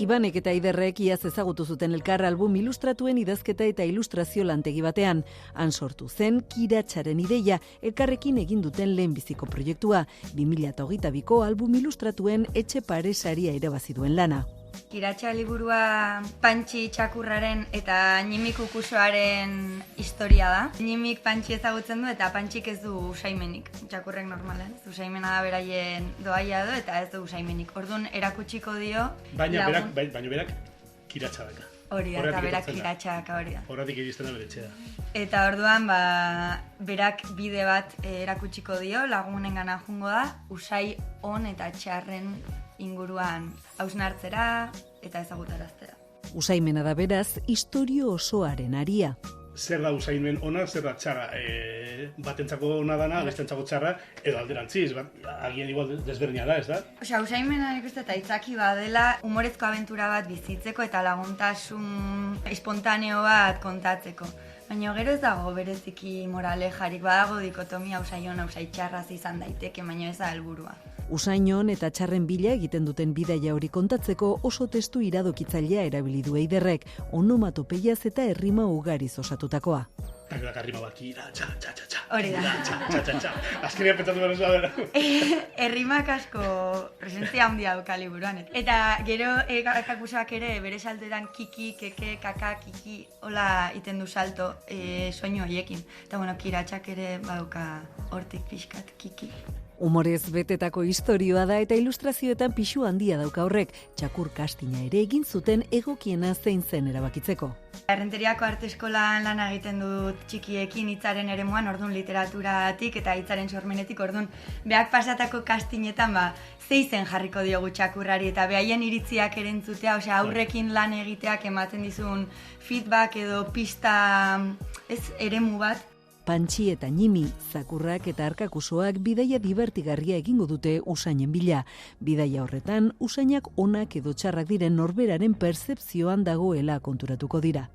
Ibanek eta Aiderrek iaz ezagutu zuten elkar album ilustratuen idazketa eta ilustrazio lantegi batean. Han sortu zen Kiratxaren ideia, elkarrekin egin duten lehenbiziko proiektua, 2022ko album ilustratuen Etxe Pare saria irabazi duen lana. Kiratxa liburua Pantxi txakurraren eta Nimik ukusoaren historia da. Nimik Pantxi ezagutzen du eta Pantxik ez du usaimenik. Txakurrek normalen. Usaimena da beraien doaia du eta ez du usaimenik. Orduan erakutsiko dio... Baina berak kiratxa daka. Hori da, eta berak kiratxak hori da. Horratik iristen da bere etxea. Eta orduan, berak bide bat erakutsiko dio, lagunengana jungo da, usai on eta txarren inguruan hausnartzera eta ezagutaraztera. Usaimena da beraz, istorio osoaren aria. Zer da usaimen ona, zer da txarra, batentzako ona dana, bestentzako txarra, edo alderantziz, agian igual desberdina da, ez da? Osea, usaimena nik uste eta itzaki badela humorezko abentura bat bizitzeko eta laguntasun espontaneo bat kontatzeko. Baina gero ez dago bereziki moralejarik, badago dikotomia usaion, usai txarraz izan daiteke, baina ez da helburua. Usainon eta txarren bila egiten duten bidaia hori kontatzeko oso testu iradokitzailea erabili du Aiderrek, onomatopeiaz eta errima ugariz osatutakoa. Taklak arrima bat, kiratxa, txa. Hori da. Txa. Azkenean pentsatu behar zuadera. Errimak asko presentzia handia dauka liburuan. Eta gero kakusak ere bere saltetan kiki, keke, kaka, kiki, hola iten du salto soinu horiekin. Eta bueno, kiratxak ere badauka hortik pixkat, kiki. Humorez betetako istorioa da eta ilustrazioetan pisu handia dauka horrek, txakur kastina ere egin zuten egokiena zein zen erabakitzeko. Errenteriako arte eskolan lan egiten dut txikiekin hitzaren eremuan, orduan literaturatik eta hitzaren sormenetik, orduan beak pasatako kastinetan zeizen jarriko diogu txakurrari eta behaien iritziak erentzutea, osea aurrekin lan egiteak ematen dizun feedback edo pista eremu bat. Pantxi eta Nimi, zakurrak eta arkakusoak bidaia divertigarria egingo dute usainen bila. Bidaia horretan, usainak onak edo txarrak diren norberaren pertzepzioan dagoela konturatuko dira.